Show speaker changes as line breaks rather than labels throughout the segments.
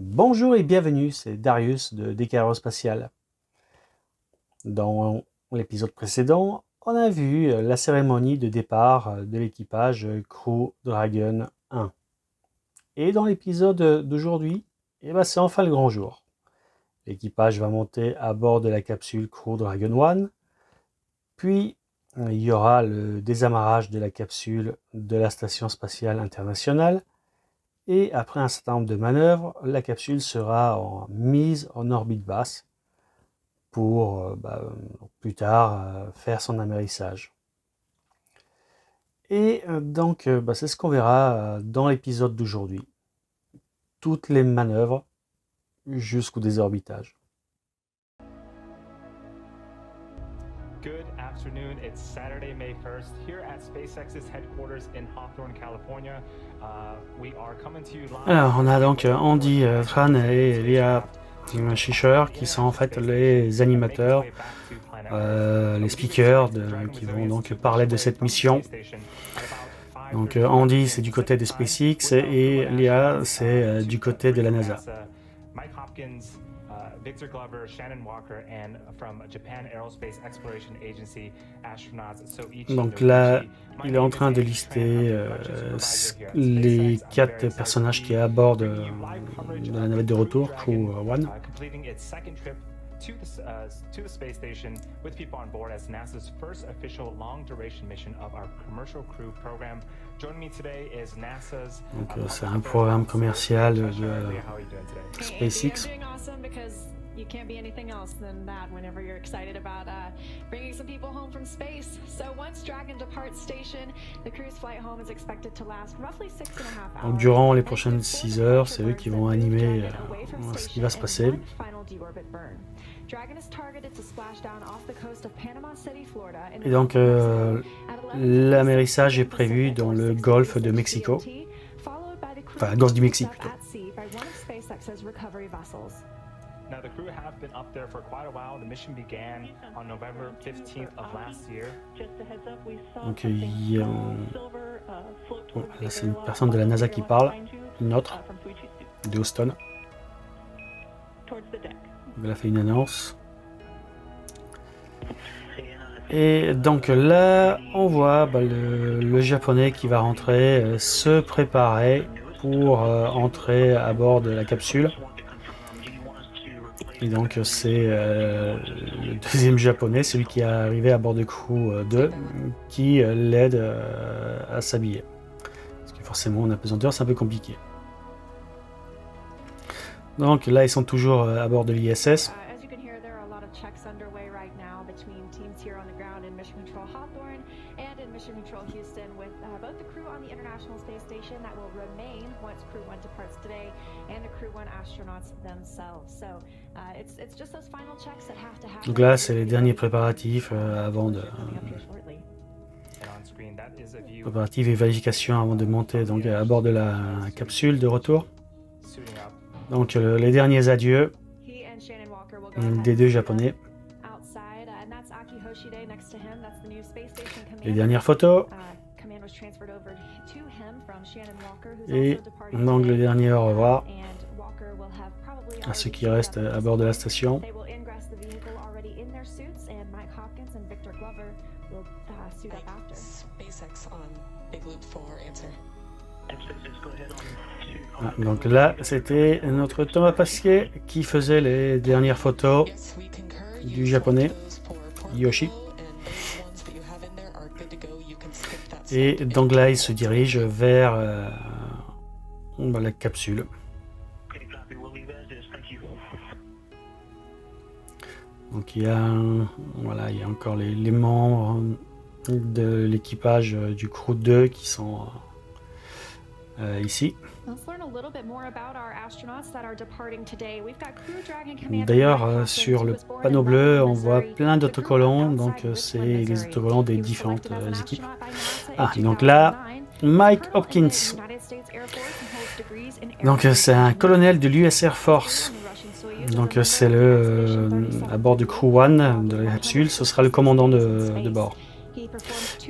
Bonjour et bienvenue, c'est Darius de DK Spatial. Dans l'épisode précédent, on a vu la cérémonie de départ de l'équipage Crew Dragon 1. Et dans l'épisode d'aujourd'hui, c'est enfin le grand jour. L'équipage va monter à bord de la capsule Crew Dragon 1, puis il y aura le désamarrage de la capsule de la Station Spatiale Internationale. Et après un certain nombre de manœuvres, la capsule sera mise en orbite basse pour plus tard faire son amérissage. Et donc c'est ce qu'on verra dans l'épisode d'aujourd'hui. Toutes les manœuvres jusqu'au désorbitage.
Good afternoon. It's Saturday, May 1st, here at SpaceX's headquarters in Hawthorne, California. We are coming to you live.
Alors, on a donc Andy Tran et Léa Shisher qui sont en fait les animateurs, les speakers qui vont donc parler de cette mission. Donc Andy c'est du côté de SpaceX et Léa c'est du côté de la NASA.
Mike Hopkins, Victor Glover, Shannon Walker, and from Japan Aerospace Exploration Agency astronauts Soichi.
Donc là, il est en train de lister les 4 personnages qui est à bord de la navette de retour, Crew One.
To the space station with people on board as NASA's first official long-duration mission of our commercial crew program. Joining me today is NASA's.
Donc c'est un programme commercial de SpaceX.
You can't be anything else than that whenever you're excited about bringing some people home from space. So once Dragon departs station, the crew's flight home is expected to last roughly 6.5 hours.
Donc durant les prochaines 6 heures, c'est eux qui vont animer ce qui va se passer. Et donc l'amérissage est prévu dans le golfe de Mexico. Enfin, golfe du Mexique plutôt.
Now, the crew have been up there for quite a while. The mission began on November 15th of last year.
Donc, là, c'est une personne de la NASA qui parle, une autre, de Houston. Elle a fait une annonce. Et donc là, on voit le japonais qui va rentrer, se préparer pour entrer à bord de la capsule. Et donc c'est le deuxième japonais, celui qui est arrivé à bord de Crew 2, qui l'aide à s'habiller. Parce que forcément en apesanteur c'est un peu compliqué. Donc là ils sont toujours à bord de l'ISS. Donc là, c'est les derniers préparatifs avant de préparatifs et vérifications avant de monter donc à bord de la capsule de retour. Donc les derniers adieux des deux japonais. Les dernières photos. Et donc le dernier au revoir à ceux qui restent à bord de la station. Donc là, c'était notre Thomas Pasquier qui faisait les dernières photos du japonais Yoshi. Et donc là, il se dirige vers la capsule. Donc il y a encore les membres de l'équipage du Crew 2 qui sont ici. D'ailleurs, sur le panneau bleu, on voit plein d'autocollants, donc c'est les autocollants des différentes équipes. Ah, donc là, Mike Hopkins. Donc c'est un colonel de l'US Air Force. Donc c'est à bord du Crew 1 de la capsule, ce sera le commandant de bord.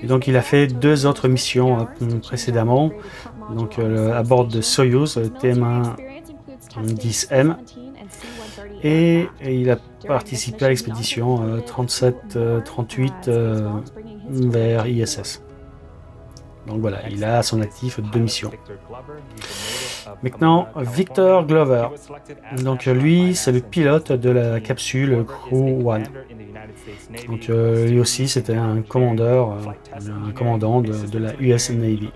Et donc il a fait 2 autres missions précédemment, donc à bord de Soyuz, TM1 10M. Et il a participé à l'expédition 37-38 vers ISS. Donc voilà, il a à son actif 2 missions. Maintenant, Victor Glover. Donc lui, c'est le pilote de la capsule Crew 1. Donc lui aussi, c'était un commandant de la US Navy.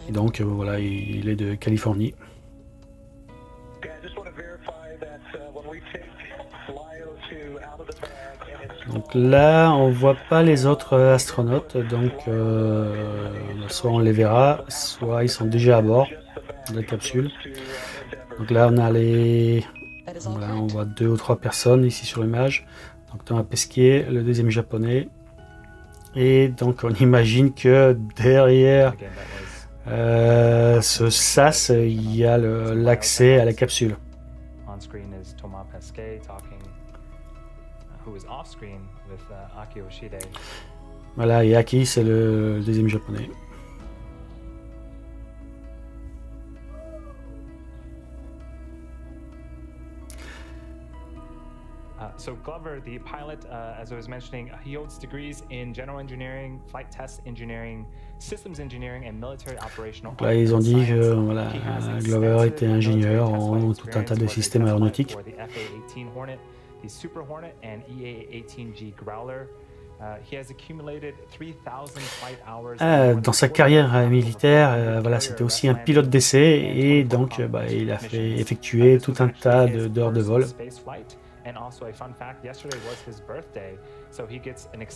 Et donc voilà, il est de Californie. Donc là, on voit pas les autres astronautes, donc soit on les verra, soit ils sont déjà à bord de la capsule. Donc là, on a voilà, on voit 2 ou 3 personnes ici sur l'image. Donc Thomas Pesquet, le deuxième japonais. Et donc on imagine que derrière ce SAS, il y a l'accès à la capsule.
On screen is Thomas Pesquet talking, who is off screen with Aki Yoshide.
Voilà, et Aki, c'est le deuxième japonais.
So Glover, the pilot, as I was mentioning, he holds degrees in general engineering, flight test engineering, systems engineering, and military operational.
Donc là, ils ont dit que voilà, Glover était ingénieur en tout un tas de systèmes aéronautiques.
The Super Hornet and EA-18G Growler. He has accumulated 3000 flight hours.
Dans sa carrière militaire, voilà, c'était aussi un pilote d'essai et donc il a fait effectuer tout un tas d'heures de vol.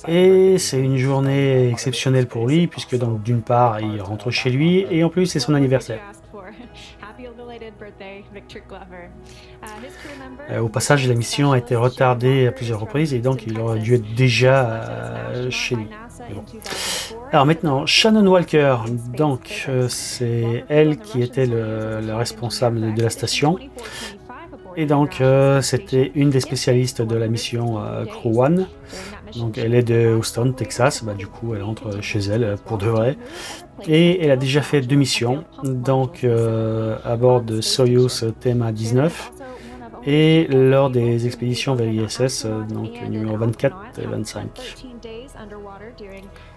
Et c'est une journée exceptionnelle pour lui puisque donc d'une part il rentre chez lui et en plus c'est son anniversaire. Au passage, la mission a été retardée à plusieurs reprises et donc il aurait dû être déjà chez lui. Bon. Alors maintenant, Shannon Walker, donc c'est elle qui était le responsable de la station. Et donc c'était une des spécialistes de la mission Crew 1. Donc elle est de Houston, Texas, du coup elle rentre chez elle pour de vrai. Et elle a déjà fait 2 missions, donc à bord de Soyuz TMA-19 et lors des expéditions vers l'ISS, donc numéro 24 et 25.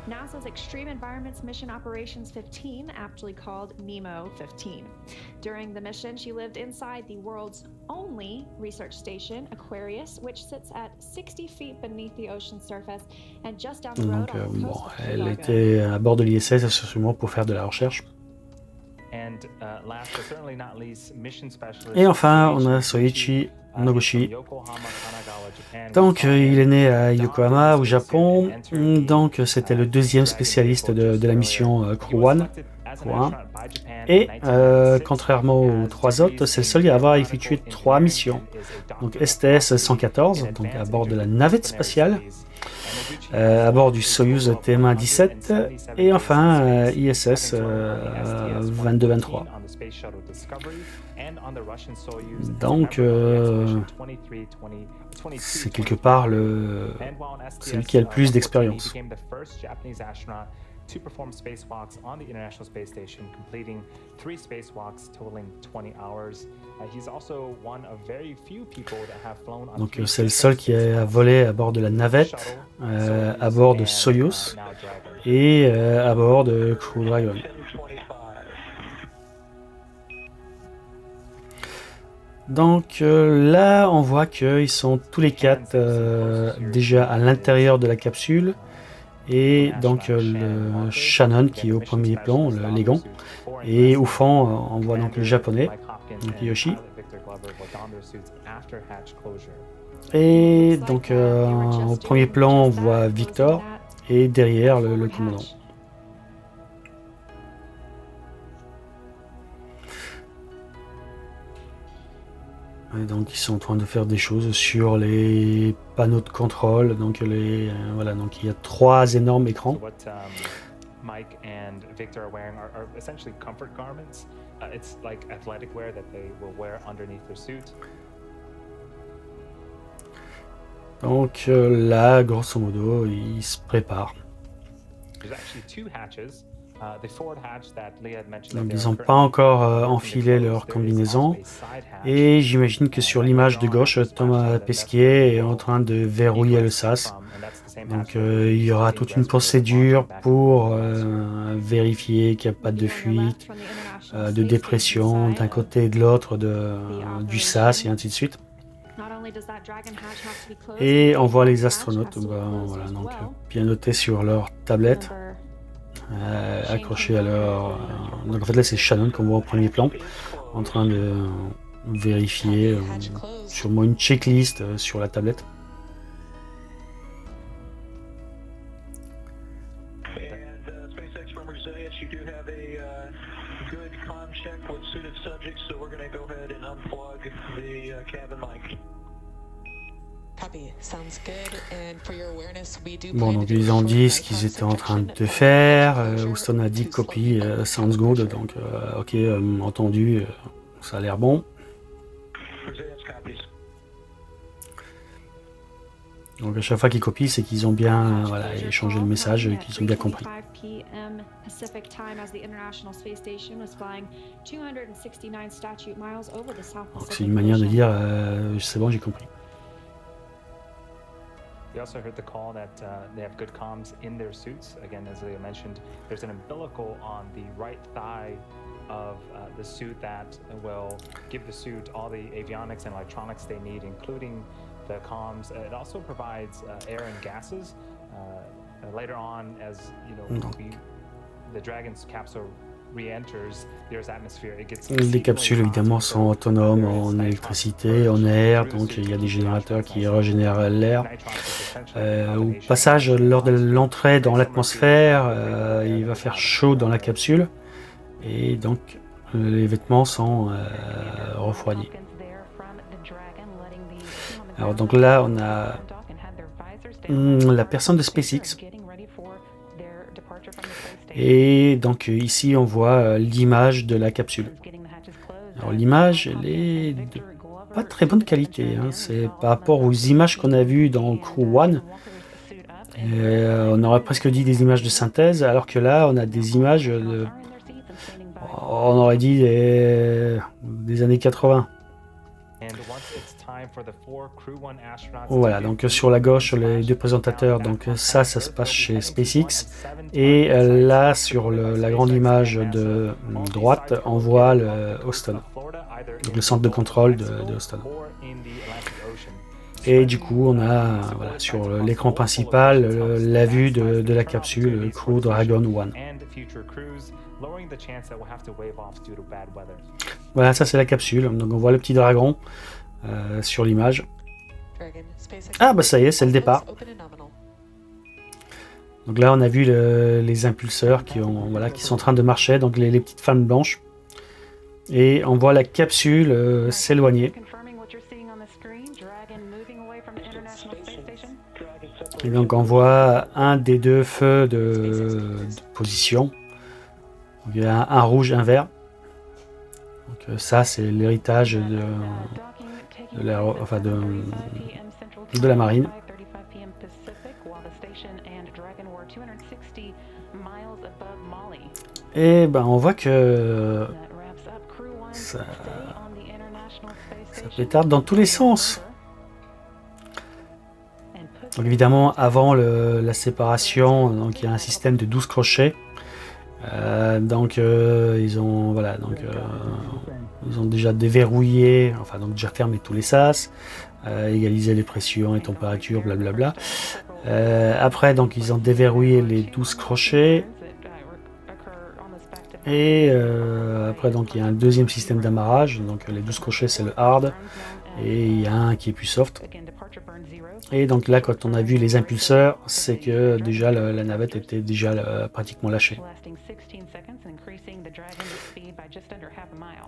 NASA's Extreme Environments Mission Operations 15, aptly called NEMO 15. During the mission, she lived inside the world's only research station, Aquarius, which sits at 60 feet beneath the ocean surface and just down the road on the coast of
elle était à bord de l'ISS essentiellement pour faire de la recherche. Et enfin, on a Soichi Noguchi. Donc il est né à Yokohama au Japon, donc c'était le deuxième spécialiste de la mission Crew 1. Et contrairement aux 3 autres, c'est le seul à avoir effectué 3 missions. Donc STS-114, donc à bord de la navette spatiale, à bord du Soyuz TMA-17 et enfin ISS 22-23. Donc c'est quelque part celui qui a le plus d'expérience.
To perform spacewalks on the International Space Station, completing 3 spacewalks totaling 20 hours. He's also one of very few people that have flown on.
Donc c'est le seul qui a volé à bord de la navette, à bord de Soyuz et à bord de Crew Dragon. Donc là, on voit qu'ils sont tous les 4 déjà à l'intérieur de la capsule. Et donc le Shannon qui est au premier plan, l'Egon, et au fond on voit donc le japonais, donc Yoshi. Et donc au premier plan on voit Victor et derrière le commandant. Et donc ils sont en train de faire des choses sur les panneaux de contrôle. Donc voilà, donc il y a 3 énormes écrans.
So what Mike and Victor are wearing are essentially comfort garments. It's like athletic wear that they will wear underneath their suit.
Donc là, grosso modo, ils se préparent.
There's actually 2 hatches
Donc ils n'ont pas encore enfilé leur combinaison. Et j'imagine que sur l'image de gauche, Thomas Pesquet est en train de verrouiller le sas. Donc il y aura toute une procédure pour vérifier qu'il n'y a pas de fuite, de dépression d'un côté et de l'autre du sas et ainsi de suite. Et on voit les astronautes voilà, donc, bien notés sur leur tablette, accrochés à leur... donc en fait là c'est Shannon qu'on voit au premier plan, en train de vérifier sûrement une checklist sur la tablette. Bon, donc ils ont dit ce qu'ils étaient en train de faire. Houston a dit copy, sounds good, donc ok, entendu, ça a l'air bon. Donc à chaque fois qu'ils copient, c'est qu'ils ont bien échangé le message et qu'ils ont bien compris. Donc c'est une manière de dire c'est bon, j'ai compris.
We also heard the call that they have good comms in their suits. Again, as Leah mentioned, there's an umbilical on the right thigh of the suit that will give the suit all the avionics and electronics they need, including the comms. It also provides air and gases. Later on, as you know, the Dragon's capsule re-enters the Earth's atmosphere, it gets
les capsules évidemment sont autonomes en électricité, en air, donc il y a des générateurs qui régénèrent l'air. Au passage, lors de l'entrée dans l'atmosphère, il va faire chaud dans la capsule et donc les vêtements sont refroidis. Alors donc là on a la personne de SpaceX. Et donc ici on voit l'image de la capsule. Alors l'image elle est de pas très bonne qualité, hein. C'est par rapport aux images qu'on a vues dans Crew One. On aurait presque dit des images de synthèse, alors que là on a des images on aurait dit des années 80. Voilà, donc sur la gauche, les deux présentateurs, donc ça se passe chez SpaceX. Et là, sur la grande image de droite, on voit Houston, donc le centre de contrôle de Houston. Et du coup, on a sur l'écran principal la vue de la capsule Crew Dragon 1. Voilà, ça c'est la capsule, donc on voit le petit dragon sur l'image. Ah bah ça y est, c'est le départ. Donc là on a vu les impulseurs qui sont en train de marcher, donc les petites femmes blanches. Et on voit la capsule s'éloigner. Et donc on voit un des deux feux de position. Donc, il y a un rouge, un vert. Donc ça c'est l'héritage de la marine. Et ben on voit que ça pétarde dans tous les sens. Donc évidemment avant la séparation, donc il y a un système de 12 crochets. Ils ont ils ont déjà déverrouillé, donc déjà fermé tous les sas, égalisé les pressions et températures, blablabla. Après donc ils ont déverrouillé les 12 crochets. Et après donc il y a un deuxième système d'amarrage, donc les 12 crochets c'est le hard et il y a un qui est plus soft. Et donc là quand on a vu les impulseurs, c'est que déjà la navette était déjà pratiquement lâchée.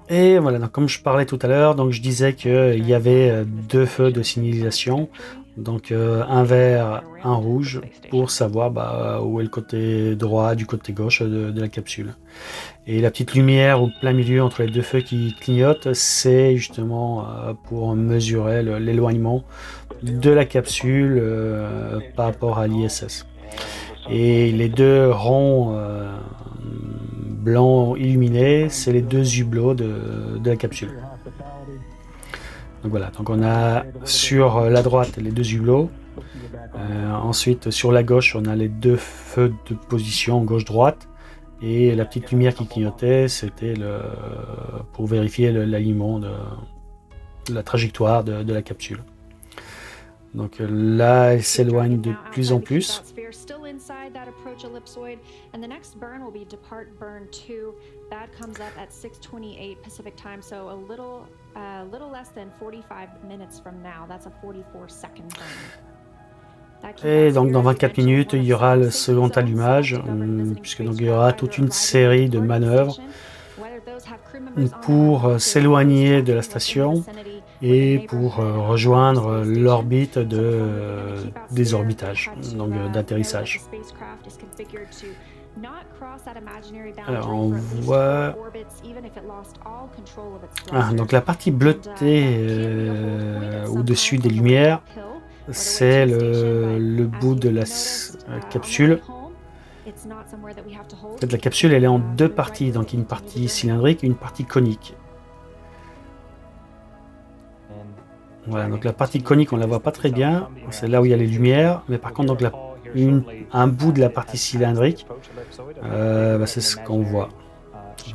Et voilà, donc comme je parlais tout à l'heure, donc je disais qu'il y avait deux feux de signalisation, donc un vert, un rouge, pour savoir où est le côté droit du côté gauche de la capsule. Et la petite lumière au plein milieu entre les deux feux qui clignotent, c'est justement pour mesurer l'éloignement de la capsule par rapport à l'ISS. Et les deux ronds blanc illuminé, c'est les 2 hublots de la capsule. Donc voilà, donc on a sur la droite les 2 hublots. Ensuite sur la gauche on a les 2 feux de position gauche-droite. Et la petite lumière qui clignotait, c'était pour vérifier l'alignement de la trajectoire de la capsule. Donc là, elle s'éloigne de plus en plus. Et donc dans 24 minutes, il y aura le second allumage, puisque donc il y aura toute une série de manœuvres pour s'éloigner de la station et pour rejoindre l'orbite des orbitages, donc d'atterrissage. Alors on voit donc la partie bleutée au-dessus des lumières, c'est le bout de la capsule. En fait, la capsule elle est en 2 parties, donc une partie cylindrique et une partie conique. Voilà, donc la partie conique on la voit pas très bien, c'est là où il y a les lumières, mais par contre donc un bout de la partie cylindrique, c'est ce qu'on voit.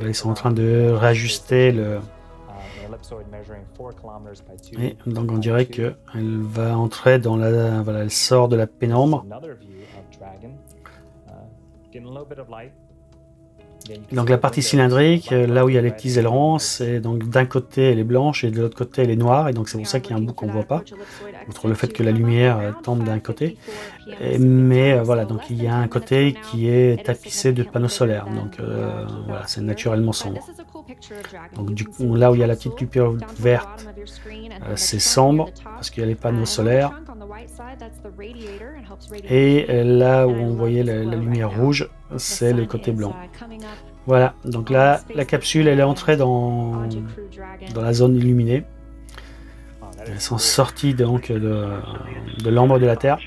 Là, ils sont en train de réajuster et donc on dirait qu'elle va entrer dans voilà, elle sort de la pénombre. Donc la partie cylindrique, là où il y a les petits ailerons, c'est donc d'un côté elle est blanche et de l'autre côté elle est noire, et donc c'est pour ça qu'il y a un bout qu'on voit pas, outre le fait que la lumière tombe d'un côté. Mais voilà, donc il y a un côté qui est tapissé de panneaux solaires, donc voilà, c'est naturellement sombre. Donc du coup, là où il y a la petite lumière verte, c'est sombre parce qu'il y a les panneaux solaires. Et là où on voyait la lumière rouge, c'est le côté blanc. Voilà, donc là, la capsule, elle est entrée dans la zone illuminée. Elles sont sorties donc de l'ombre de la Terre.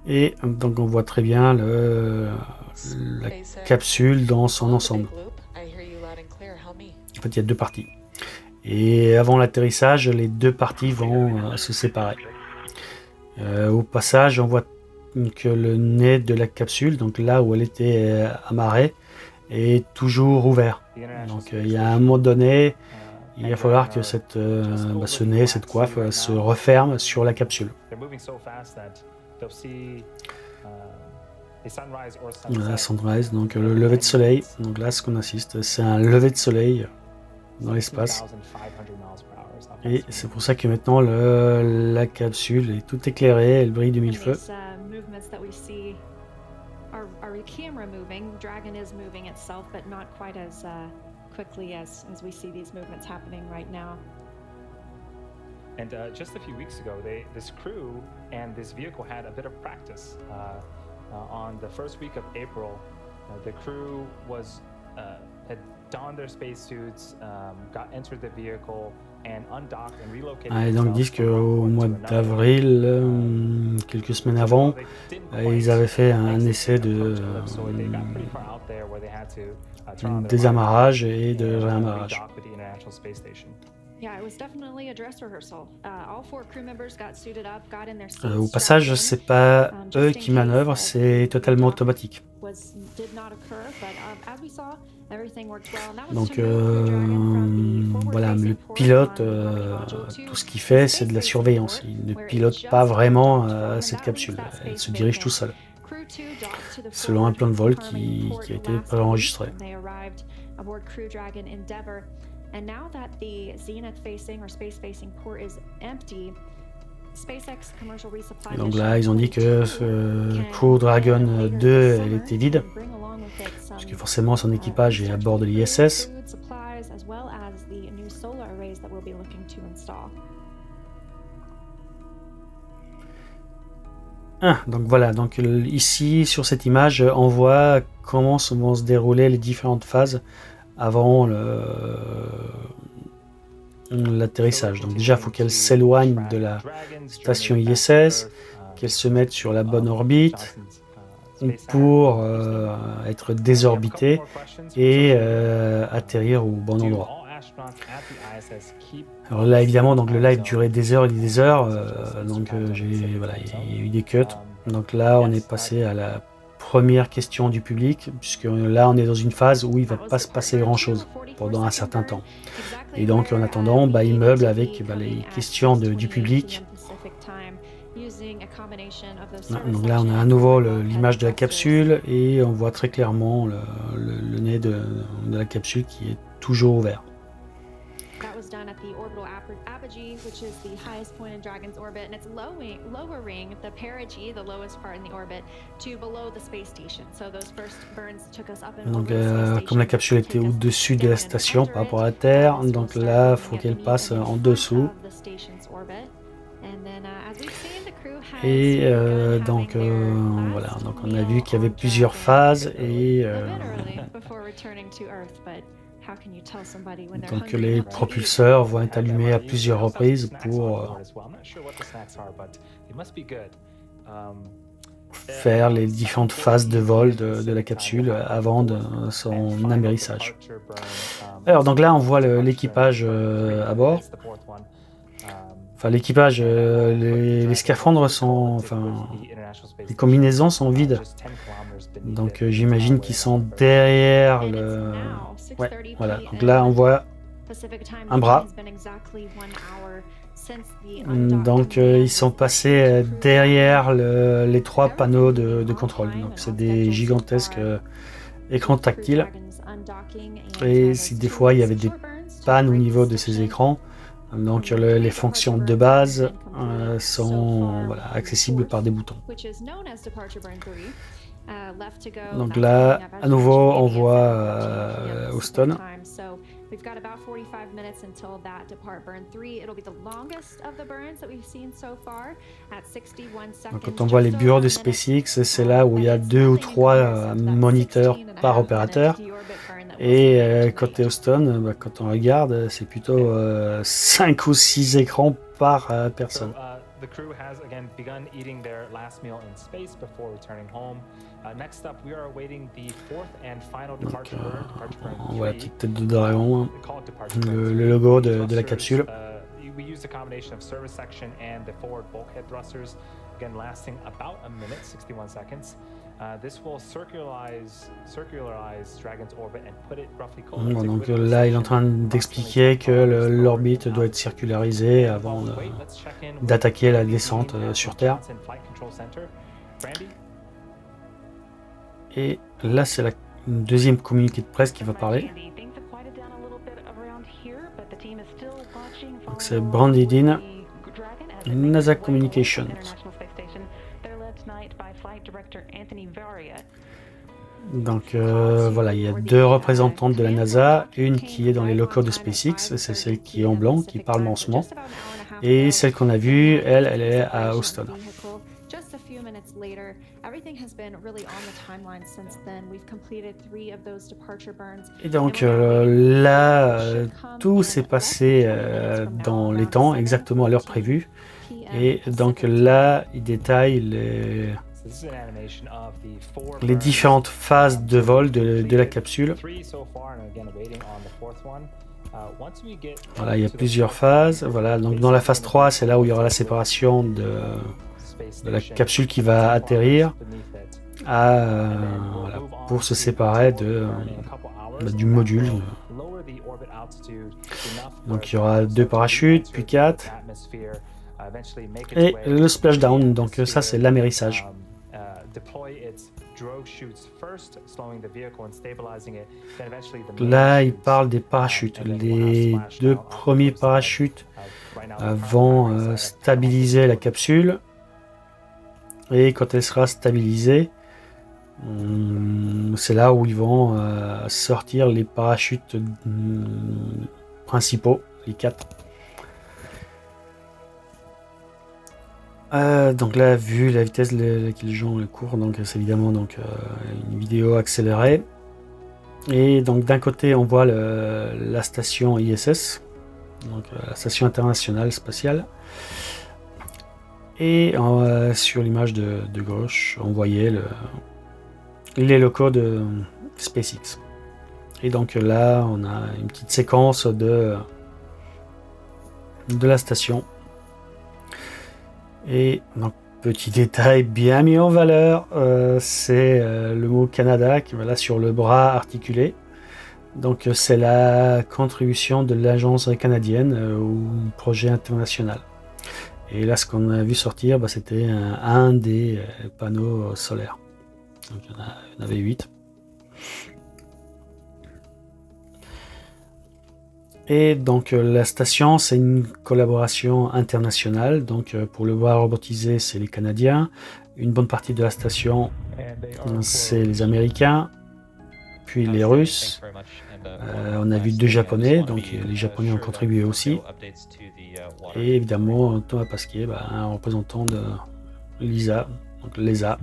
Et donc on voit très bien la capsule dans son ensemble. En fait, il y a 2 parties. Et avant l'atterrissage, les 2 parties vont se séparer. Au passage, on voit que le nez de la capsule, donc là où elle était amarrée, est toujours ouvert. Donc il y a un moment donné, il va falloir que ce nez, cette coiffe, se referme sur la capsule. La sunrise, donc le lever de soleil. Donc là, ce qu'on assiste, c'est un lever de soleil dans l'espace. Et c'est pour ça que maintenant la capsule est toute éclairée, elle brille de mille feux.
And just a few weeks ago, this crew and this vehicle had a bit of practice. On the first week of April, the crew had donned their spacesuits, got entered the vehicle, and undocked and relocated.
Et donc disent qu'au mois d'avril, quelques semaines avant, ils avaient fait un essai de désamarrage et de réamarrage. Au passage, c'est pas eux qui manœuvrent, c'est totalement automatique. Donc voilà, le pilote, tout ce qu'il fait, c'est de la surveillance. Il ne pilote pas vraiment cette capsule. Elle se dirige tout seul, selon un plan de vol qui a été préenregistré. And now that the zenith-facing or space-facing port is empty, SpaceX commercial resupply. Donc là, ils ont dit que Crew Dragon 2 elle était vide, parce que forcément son équipage est à bord de l'ISS. Donc voilà, donc ici sur cette image, on voit comment vont se dérouler les différentes phases avant l'atterrissage. Donc déjà, il faut qu'elle s'éloigne de la station ISS, qu'elle se mette sur la bonne orbite. pour être désorbité et atterrir au bon endroit. Alors là évidemment donc le live durait des heures et des heures, donc voilà, il y a eu des cuts. Donc là on est passé à la première question du public, puisque là on est dans une phase où il va pas se passer grand chose pendant un certain temps. Et donc en attendant, il meuble avec les questions du public. Donc là on a à nouveau l'image de la capsule et on voit très clairement le nez de la capsule qui est toujours ouvert.
That was done at the orbital apogee, which is the highest point in Dragon's orbit, and it's lowering the perigee, the lowest part in the orbit, to below the space station. So those first burns took us up and
donc
over the space station,
comme la capsule était au-dessus de la station par rapport à la Terre, donc là il faut qu'elle passe en dessous. Et donc voilà, donc on a vu qu'il y avait plusieurs phases et donc les propulseurs vont être allumés à plusieurs reprises pour faire les différentes phases de vol de la capsule avant son amérissage. Alors donc là on voit l'équipage à bord. Enfin l'équipage, les scaphandres sont, enfin les combinaisons sont vides. Donc j'imagine qu'ils sont derrière le... Ouais, voilà. Donc là on voit un bras. Donc ils sont passés derrière les 3 panneaux de contrôle. Donc c'est des gigantesques écrans tactiles. Et si des fois il y avait des pannes au niveau de ces écrans, donc les fonctions de base sont accessibles par des boutons. Donc là, à nouveau, on voit Houston. Donc, quand on voit les bureaux de SpaceX, c'est là où il y a 2 ou 3 moniteurs par opérateur. Et côté Houston, quand on regarde, c'est plutôt 5 ou 6 écrans par personne.
The crew has again begun eating their last meal in space before returning home. Next up, we are awaiting the fourth and final departure burn, departure burn 3.
On voit la petite tête de dragon, le logo de la capsule.
We used a combination of service section and the forward bulkhead thrusters, again lasting about a minute, 61 seconds. This will circularize Dragon's orbit and put it roughly close.
Donc là, il est en train d'expliquer que l'orbite doit être circularisée avant d'attaquer la descente sur Terre. Et là, c'est la deuxième communiqué de presse qui va parler. Donc c'est Brandy Dean, NASA Communications. Donc voilà, il y a 2 représentantes de la NASA, une qui est dans les locaux de SpaceX, c'est celle qui est en blanc, qui parle en ce moment, et celle qu'on a vue, elle est à Houston. Et donc là, tout s'est passé dans les temps, exactement à l'heure prévue, et donc là, il détaille les différentes phases de vol de la capsule. Voilà, il y a plusieurs phases. Voilà, donc dans la phase 3, c'est là où il y aura la séparation de la capsule qui va atterrir pour se séparer du module. Donc il y aura 2 parachutes, puis 4. Et le splashdown, donc ça c'est l'amérissage. Là, il parle des parachutes. Les 2 premiers parachutes vont stabiliser la capsule. Et quand elle sera stabilisée, c'est là où ils vont sortir les parachutes principaux, les 4. Donc là, vu la vitesse laquelle le cours, donc c'est évidemment une vidéo accélérée. Et donc d'un côté, on voit la station ISS, donc la station internationale spatiale. Et sur l'image de gauche, on voyait les locaux de SpaceX. Et donc là, on a une petite séquence de la station. Et donc, petit détail bien mis en valeur, c'est le mot Canada qui est là sur le bras articulé. Donc c'est la contribution de l'agence canadienne au projet international. Et là, ce qu'on a vu sortir, c'était un des panneaux solaires. Donc il y en avait 8. Et donc la station, c'est une collaboration internationale. Donc pour le bras robotisé, c'est les Canadiens. Une bonne partie de la station, c'est les Américains, puis les Russes. On a vu 2 Japonais, donc les Japonais ont contribué aussi. Et évidemment Thomas Pasquier, un représentant de l'ESA, donc l'ESA.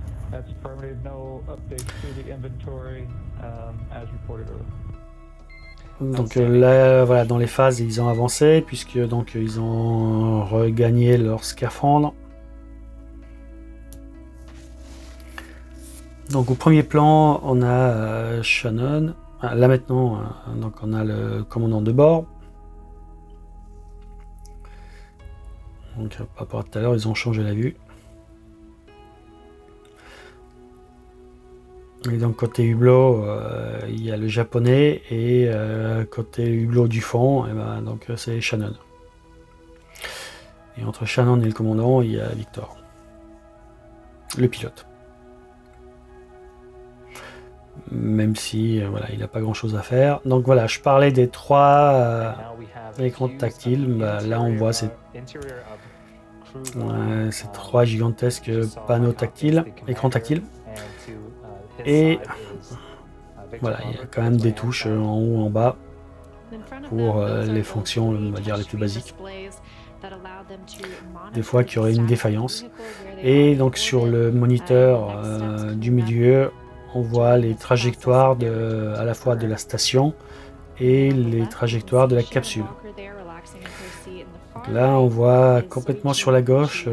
Donc là, voilà, dans les phases, ils ont avancé puisque donc ils ont regagné leur scaphandre. Donc au premier plan, on a Shannon. Là maintenant, donc on a le commandant de bord. Donc par rapport à tout à l'heure, ils ont changé la vue. Et donc côté hublot, il y a le japonais et côté hublot du fond, donc c'est Shannon. Et entre Shannon et le commandant, il y a Victor, le pilote. Même si voilà, il n'a pas grand chose à faire. Donc voilà, je parlais des 3 écrans tactiles. Là on voit ces 3 gigantesques panneaux tactiles, écrans tactiles. Et voilà, il y a quand même des touches en haut, en bas pour les fonctions, on va dire les plus basiques. Des fois qu'il y aurait une défaillance. Et donc sur le moniteur du milieu, on voit les trajectoires à la fois de la station et les trajectoires de la capsule. Donc là, on voit complètement sur la gauche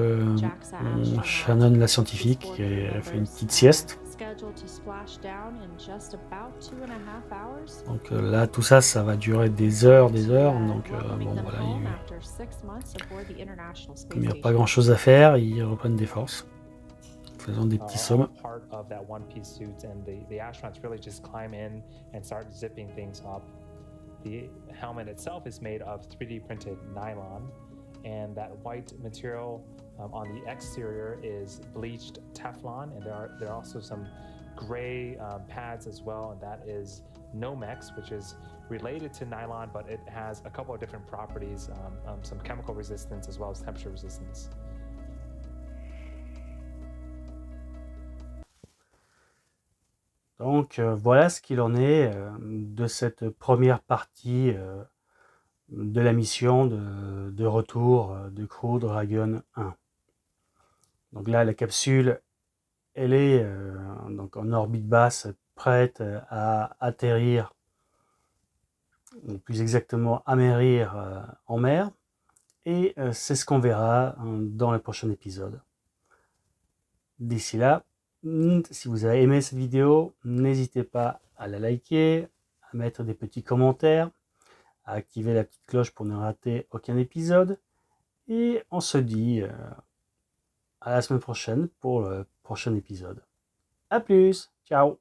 Shannon la scientifique qui a fait une petite sieste. Donc là, tout ça, ça va durer des heures. Donc bon, voilà, comme il n'y a pas grand chose à faire, ils reprennent des forces. Faisant des petits sommes.
The helmet itself is made of 3D printed nylon, and that white material on the exterior is bleached Teflon, and there are also some gray pads as well, and that is Nomex, which is related to nylon, but it has a couple of different properties, some chemical resistance as well as temperature resistance.
Donc voilà ce qu'il en est de cette première partie de la mission de retour de Crew Dragon 1. Donc là, la capsule, elle est donc en orbite basse, prête à atterrir, ou plus exactement amérir en mer. Et c'est ce qu'on verra dans le prochain épisode. D'ici là, si vous avez aimé cette vidéo, n'hésitez pas à la liker, à mettre des petits commentaires, à activer la petite cloche pour ne rater aucun épisode. Et on se dit à la semaine prochaine pour le prochain épisode. A plus, ciao!